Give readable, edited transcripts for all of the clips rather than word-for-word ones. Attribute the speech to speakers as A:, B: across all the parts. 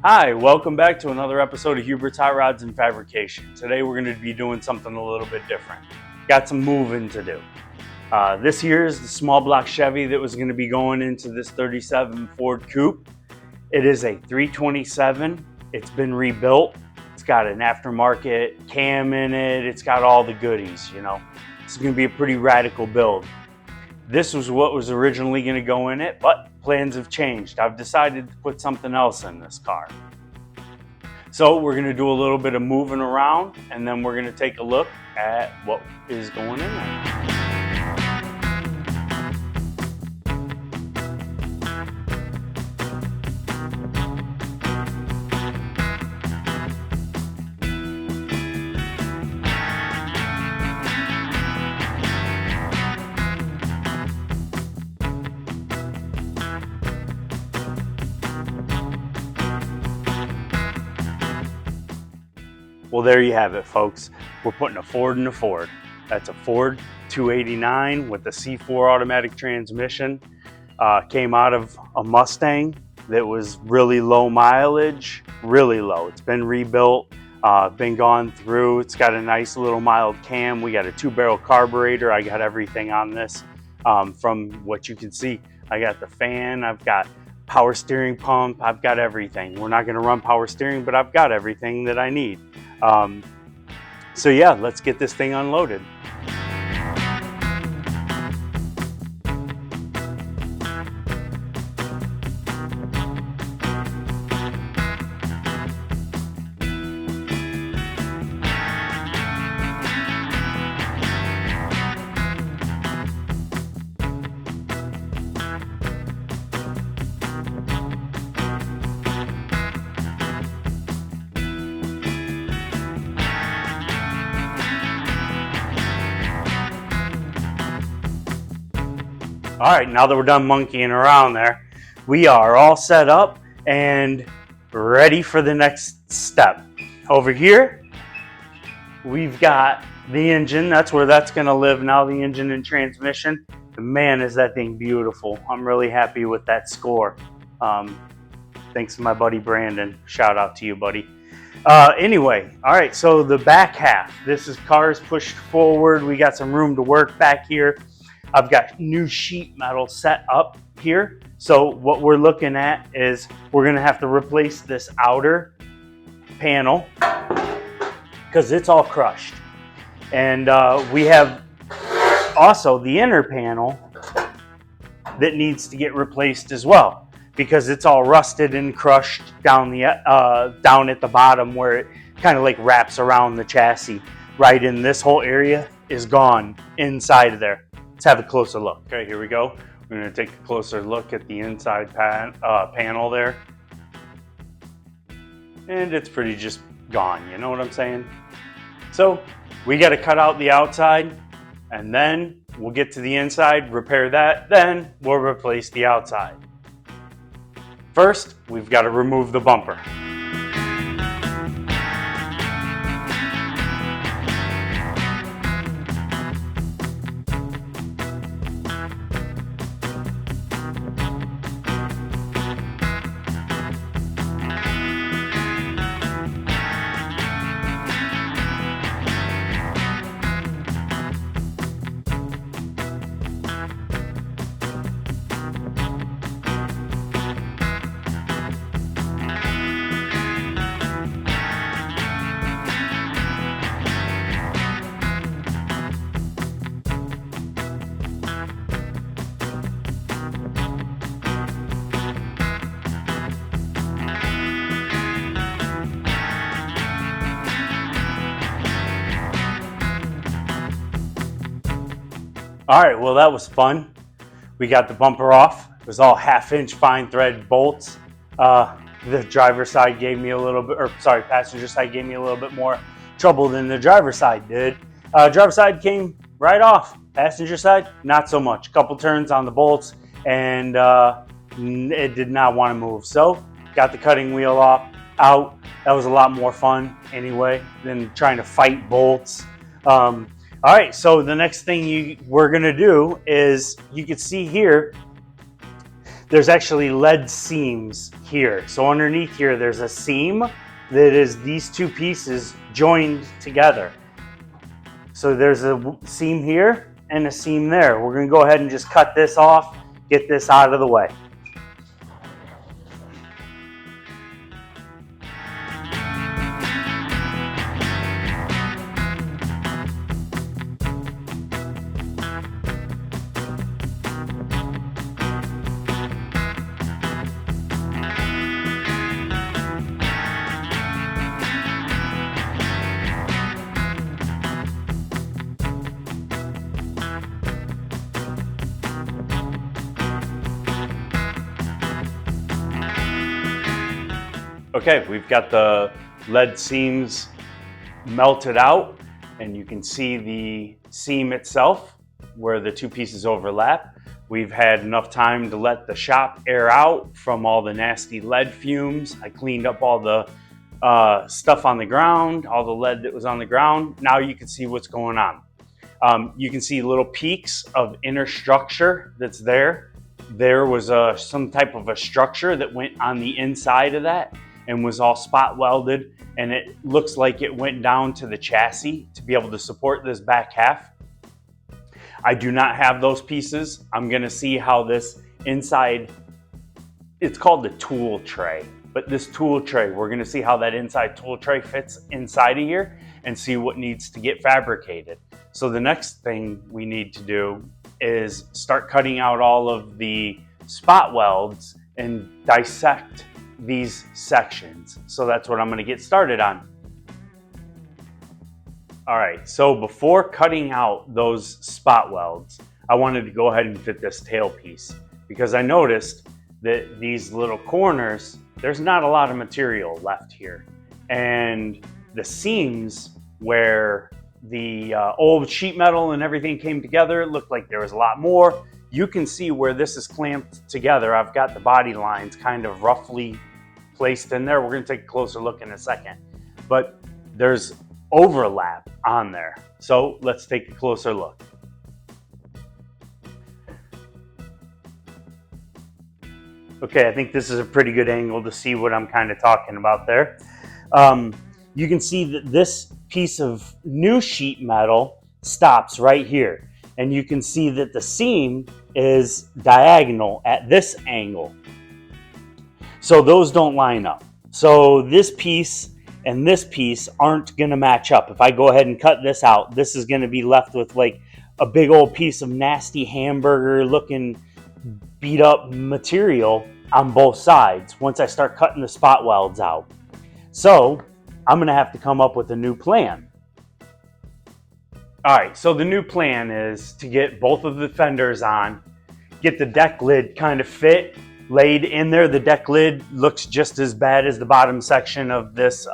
A: Hi, welcome back to another episode of Hubert's Hot Rods and Fabrication. Today we're going to be doing something a little bit different. Got some moving to do. This here is the small block Chevy that was going to be going into this 37 Ford Coupe. It is a 327. It's been rebuilt. It's got an aftermarket cam in it. It's got all the goodies, you know. It's going to be a pretty radical build. This was what was originally going to go in it, but plans have changed. I've decided to put something else in this car. So we're going to do a little bit of moving around, and then we're going to take a look at what is going in there. Well, there you have it, folks. We're putting a Ford in a Ford. That's a Ford 289 with the C4 automatic transmission. Came out of a Mustang that was really low mileage, really low. It's been rebuilt, been gone through. It's got a nice little mild cam. We got a 2-barrel carburetor. I got everything on this. From what you can see, I got the fan, I've got power steering pump, I've got everything. We're not going to run power steering, but I've got everything that I need. So yeah, let's get this thing unloaded. All right, now that we're done monkeying around there, we are all set up and ready for the next step. Over here, we've got the engine. That's where that's gonna live now, the engine and transmission. And man, is that thing beautiful. I'm really happy with that score. Thanks to my buddy Brandon. Shout out to you, buddy. Anyway, all right, so the back half. This is cars pushed forward. We got some room to work back here. I've got new sheet metal set up here. So what we're looking at is we're gonna have to replace this outer panel because it's all crushed. And we have also the inner panel that needs to get replaced as well because it's all rusted and crushed down at the bottom where it kind of like wraps around the chassis. Right in this whole area is gone inside of there. Let's have a closer look. Okay, here we go. We're going to take a closer look at the inside panel there. And it's pretty just gone, you know what I'm saying? So we got to cut out the outside and then we'll get to the inside, repair that, then we'll replace the outside. First, we've got to remove the bumper. All right, well, that was fun. We got the bumper off. It was all 1/2-inch fine thread bolts. The driver's side gave me a little bit, passenger side gave me a little bit more trouble than the driver's side did. Driver's side came right off. Passenger side, not so much. A couple turns on the bolts and it did not want to move. So got the cutting wheel out. That was a lot more fun anyway than trying to fight bolts. All right, so the next thing we're gonna do is, you can see here, there's actually lead seams here. So underneath here, there's a seam that is these two pieces joined together. So there's a seam here and a seam there. We're gonna go ahead and just cut this off, get this out of the way. Okay, we've got the lead seams melted out, and you can see the seam itself where the two pieces overlap. We've had enough time to let the shop air out from all the nasty lead fumes. I cleaned up all the stuff on the ground, all the lead that was on the ground. Now you can see what's going on. You can see little peaks of inner structure that's there. There was some type of a structure that went on the inside of that and was all spot welded, and it looks like it went down to the chassis to be able to support this back half. I do not have those pieces. I'm gonna see how this inside, it's called the tool tray, but this tool tray, we're gonna see how that inside tool tray fits inside of here and see what needs to get fabricated. So the next thing we need to do is start cutting out all of the spot welds and dissect these sections. So that's what I'm going to get started on. All right, so before cutting out those spot welds, I wanted to go ahead and fit this tail piece because I noticed that these little corners, there's not a lot of material left here. And the seams where the old sheet metal and everything came together, it looked like there was a lot more. You can see where this is clamped together. I've got the body lines kind of roughly placed in there. We're going to take a closer look in a second, but there's overlap on there. So let's take a closer look. Okay, I think this is a pretty good angle to see what I'm kind of talking about there. You can see that this piece of new sheet metal stops right here, and you can see that the seam is diagonal at this angle. So those don't line up. So this piece and this piece aren't gonna match up. If I go ahead and cut this out, this is gonna be left with like a big old piece of nasty hamburger looking beat up material on both sides once I start cutting the spot welds out. So I'm gonna have to come up with a new plan. All right, so the new plan is to get both of the fenders on, get the deck lid kind of fit, laid in there. The deck lid looks just as bad as the bottom section of this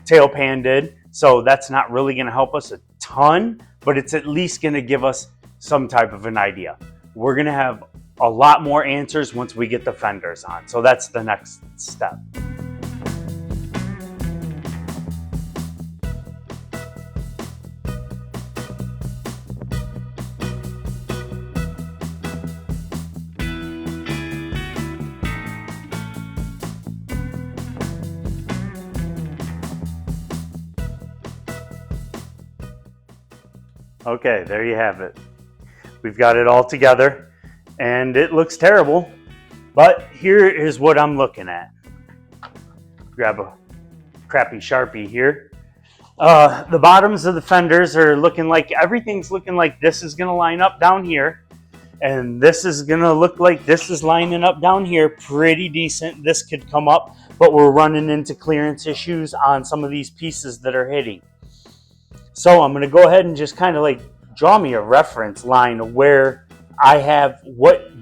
A: tail pan did. So that's not really gonna help us a ton, but it's at least gonna give us some type of an idea. We're gonna have a lot more answers once we get the fenders on. So that's the next step. Okay, there you have it. We've got it all together and it looks terrible, but here is what I'm looking at. Grab a crappy Sharpie here. The bottoms of the fenders are looking like, everything's looking like this is gonna line up down here, and this is gonna look like this is lining up down here pretty decent. This could come up, but we're running into clearance issues on some of these pieces that are hitting. So I'm going to go ahead and just kind of like draw me a reference line of where I have what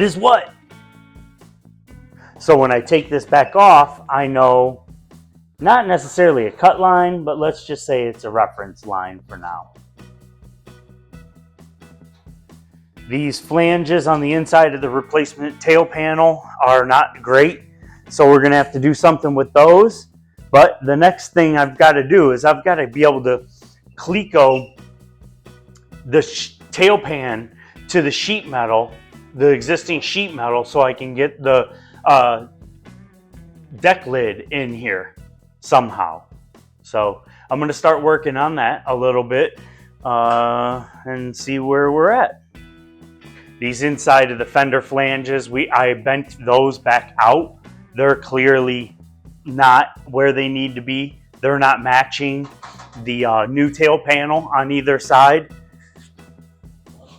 A: is what. So when I take this back off, I know not necessarily a cut line, but let's just say it's a reference line for now. These flanges on the inside of the replacement tail panel are not great, so we're going to have to do something with those. But the next thing I've got to do is I've got to be able to cleco the tail pan to the sheet metal the existing sheet metal so I can get the deck lid in here somehow. So I'm going to start working on that a little bit and see where we're at. These inside of the fender flanges, I bent those back out. They're clearly not where they need to be. They're not matching the new tail panel on either side.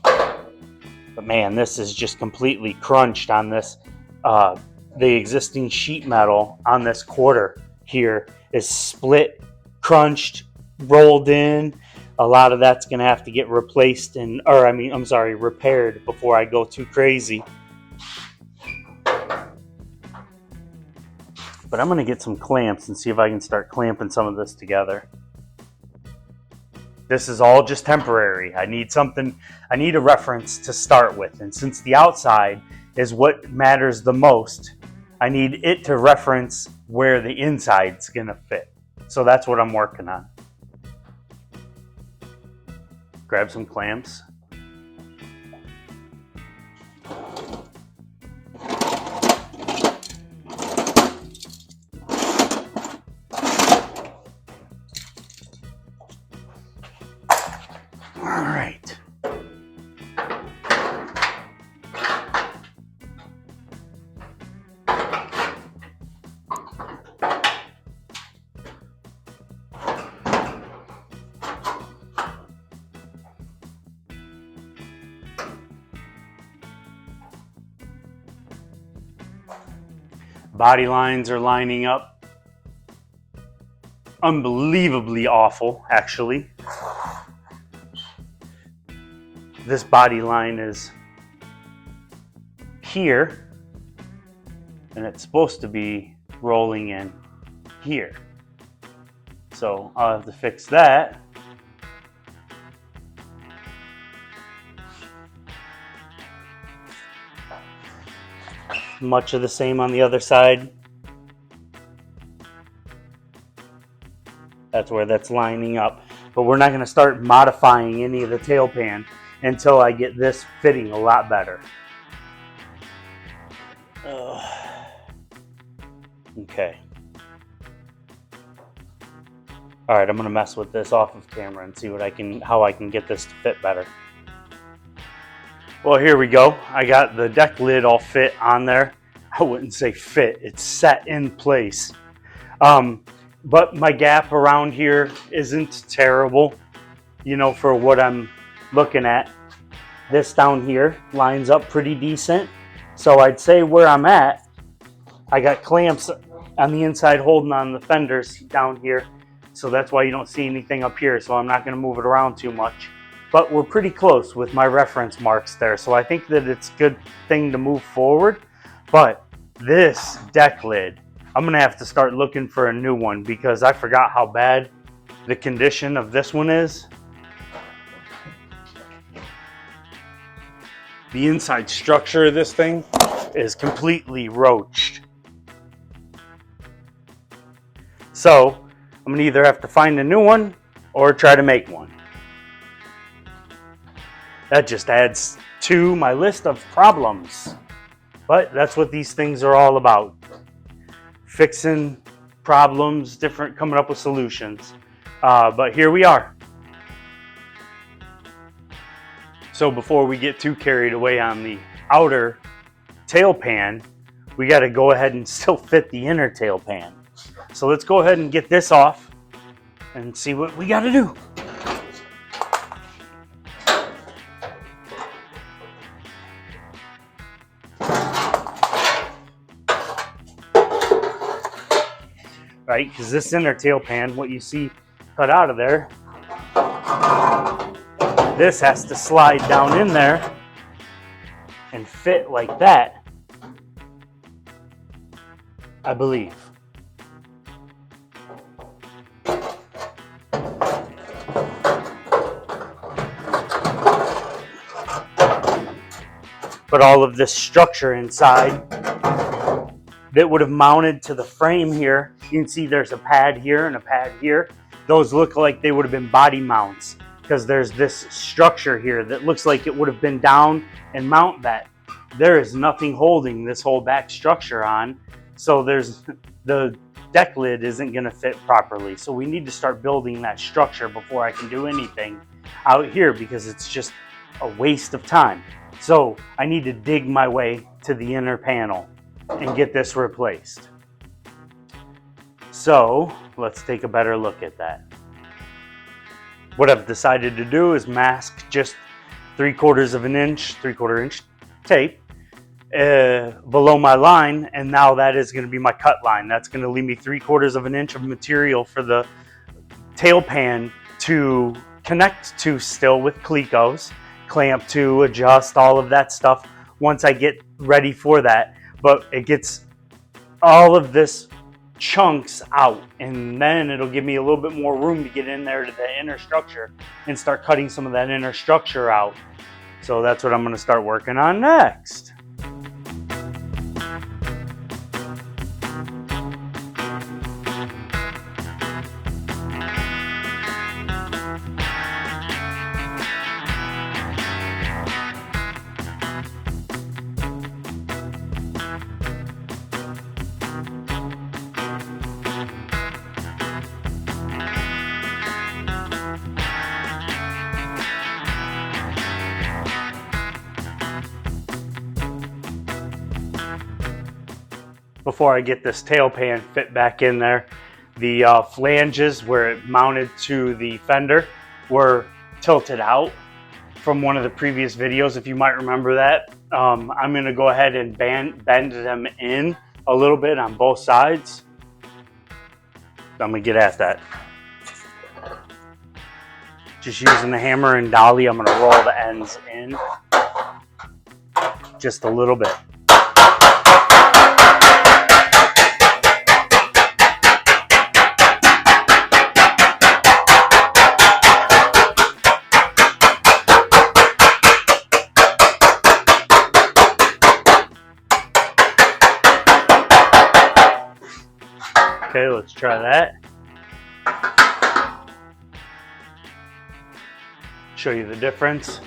A: But man, this is just completely crunched on this. The existing sheet metal on this quarter here is split, crunched, rolled in. A lot of that's going to have to get replaced repaired before I go too crazy. But I'm going to get some clamps and see if I can start clamping some of this together. This is all just temporary. I need a reference to start with. And since the outside is what matters the most, I need it to reference where the inside's going to fit. So that's what I'm working on. Grab some clamps. All right. Body lines are lining up. Unbelievably awful, actually. This body line is here, and it's supposed to be rolling in here. So I'll have to fix that. Much of the same on the other side. That's where that's lining up. But we're not going to start modifying any of the tail pan until I get this fitting a lot better. Okay. All right, I'm going to mess with this off of camera and see how I can get this to fit better. Well, here we go. I got the deck lid all fit on there. I wouldn't say fit, it's set in place. But my gap around here isn't terrible, for what I'm looking at. This down here lines up pretty decent. So I'd say where I'm at, I got clamps on the inside holding on the fenders down here. So that's why you don't see anything up here. So I'm not going to move it around too much. But we're pretty close with my reference marks there. So I think that it's a good thing to move forward. But this deck lid, I'm going to have to start looking for a new one because I forgot how bad the condition of this one is. The inside structure of this thing is completely roached. So I'm going to either have to find a new one or try to make one. That just adds to my list of problems. But that's what these things are all about. Fixing problems, coming up with solutions. But here we are. So before we get too carried away on the outer tail pan, we got to go ahead and still fit the inner tail pan. So let's go ahead and get this off and see what we got to do. Right, because this inner tail pan, what you see cut out of there, this has to slide down in there and fit like that, I believe. But all of this structure inside that would have mounted to the frame here, you can see there's a pad here and a pad here. Those look like they would have been body mounts because there's this structure here that looks like it would have been down and mount that. there is nothing holding this whole back structure on. So the deck lid isn't going to fit properly. So we need to start building that structure before I can do anything out here, because it's just a waste of time. So I need to dig my way to the inner panel and get this replaced. So let's take a better look at that. What I've decided to do is mask just 3/4 inch tape below my line, and now that is going to be my cut line. That's going to leave me 3/4 inch of material for the tail pan to connect to still with Clecos, clamp to, adjust, all of that stuff once I get ready for that. But it gets all of this chunks out, and then it'll give me a little bit more room to get in there to the inner structure and start cutting some of that inner structure out. So that's what I'm going to start working on next. Before I get this tail pan fit back in there, the flanges where it mounted to the fender were tilted out from one of the previous videos, if you might remember that. I'm going to go ahead and bend them in a little bit on both sides. I'm going to get at that. Just using the hammer and dolly, I'm going to roll the ends in just a little bit. Okay, let's try that. Show you the difference.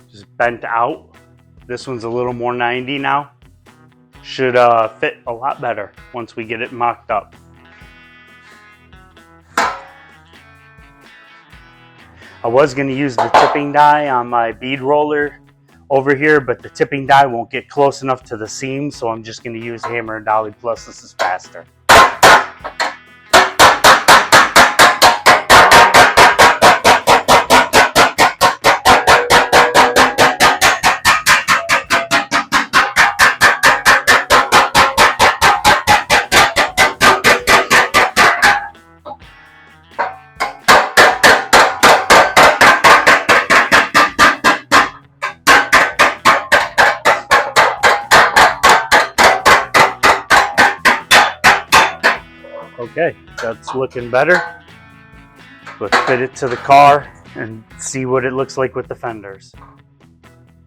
A: Just bent out. This one's a little more 90 now. Should fit a lot better once we get it mocked up. I was going to use the tipping die on my bead roller over here, but the tipping die won't get close enough to the seam, so I'm just going to use hammer and dolly, plus this is faster. Okay, that's looking better. Let's fit it to the car and see what it looks like with the fenders.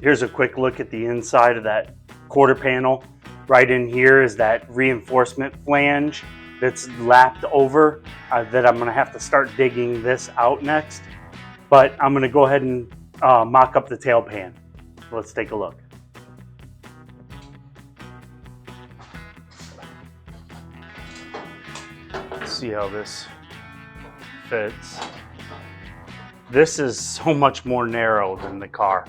A: Here's a quick look at the inside of that quarter panel. Right in here is that reinforcement flange that's lapped over that I'm going to have to start digging this out next. But I'm going to go ahead and mock up the tail pan. Let's take a look. See how this fits. This is so much more narrow than the car.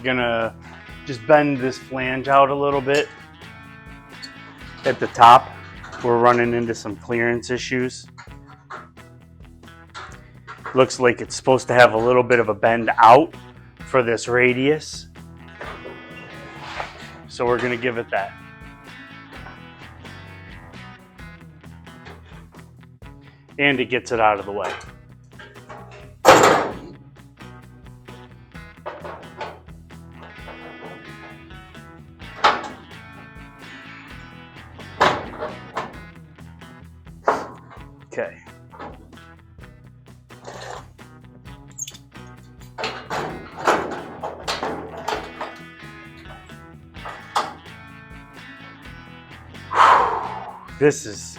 A: Gonna just bend this flange out a little bit at the top. We're running into some clearance issues. Looks like it's supposed to have a little bit of a bend out for this radius. So we're going to give it that. And it gets it out of the way. Okay. This is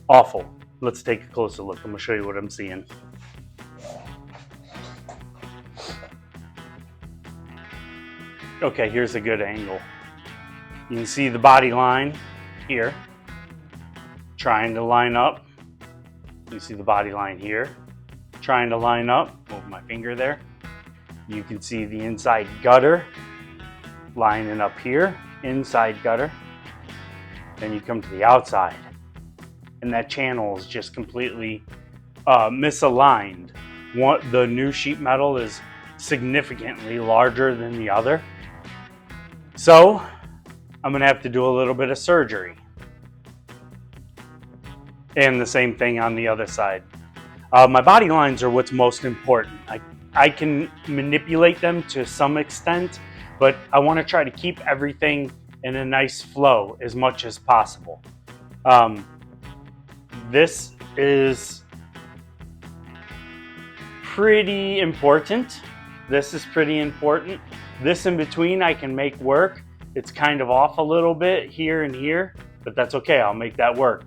A: awful. Let's take a closer look. I'm going to show you what I'm seeing. Okay, here's a good angle. You can see the body line here, trying to line up. You see the body line here, trying to line up. Move my finger there. You can see the inside gutter lining up here, inside gutter. Then you come to the outside, and that channel is just completely misaligned. The new sheet metal is significantly larger than the other. So I'm gonna have to do a little bit of surgery. And the same thing on the other side. My body lines are what's most important. I can manipulate them to some extent, but I wanna try to keep everything in a nice flow as much as possible. This is pretty important. This is pretty important. This in between I can make work. It's kind of off a little bit here and here, but that's okay, I'll make that work.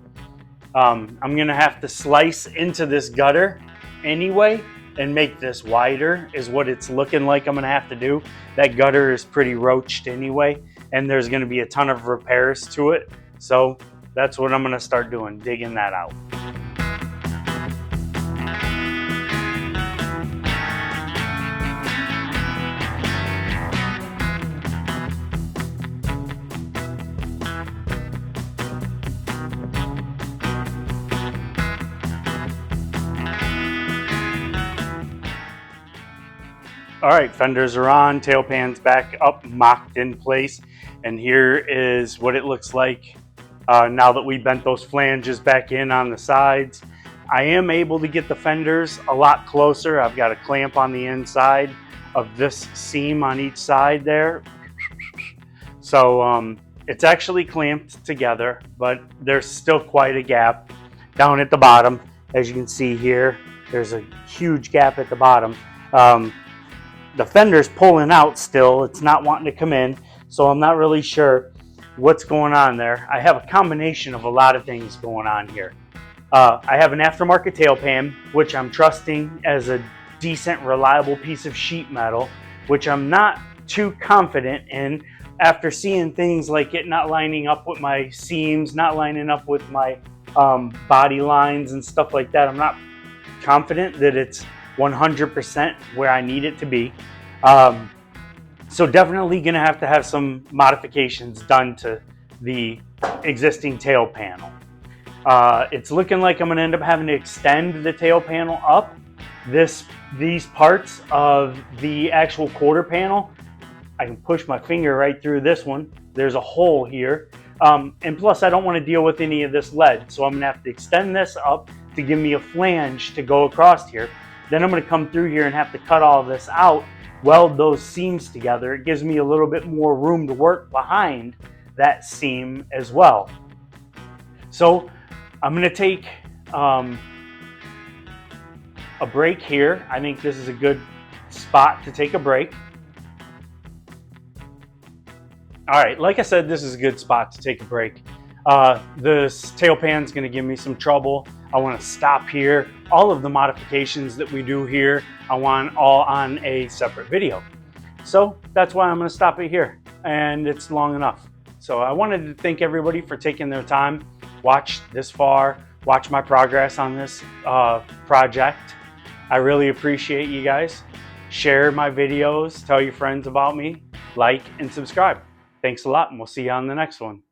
A: I'm gonna have to slice into this gutter anyway and make this wider is what it's looking like I'm gonna have to do. That gutter is pretty roached anyway, and there's gonna be a ton of repairs to it. So that's what I'm gonna start doing, digging that out. All right, fenders are on, tail pan's back up, mocked in place, and here is what it looks like now that we bent those flanges back in on the sides. I am able to get the fenders a lot closer. I've got a clamp on the inside of this seam on each side there. So it's actually clamped together, but there's still quite a gap down at the bottom. As you can see here, there's a huge gap at the bottom. The fender's pulling out still. It's not wanting to come in, so I'm not really sure what's going on there. I have a combination of a lot of things going on here. I have an aftermarket tail pan, which I'm trusting as a decent, reliable piece of sheet metal, which I'm not too confident in after seeing things like it not lining up with my seams, not lining up with my body lines and stuff like that. I'm not confident that it's 100% where I need it to be. So definitely gonna have to have some modifications done to the existing tail panel. It's looking like I'm gonna end up having to extend the tail panel up. These parts of the actual quarter panel, I can push my finger right through this one. There's a hole here. And plus I don't wanna deal with any of this lead. So I'm gonna have to extend this up to give me a flange to go across here. Then I'm gonna come through here and have to cut all this out, weld those seams together. It gives me a little bit more room to work behind that seam as well. So I'm gonna take a break here. I think this is a good spot to take a break. All right, like I said, this is a good spot to take a break. This tail pan's gonna give me some trouble. I want to stop here. All of the modifications that we do here, I want all on a separate video. So that's why I'm going to stop it here, and it's long enough. So I wanted to thank everybody for taking their time, watch this far, watch my progress on this project. I really appreciate you guys. Share my videos, tell your friends about me, like and subscribe. Thanks a lot, and we'll see you on the next one.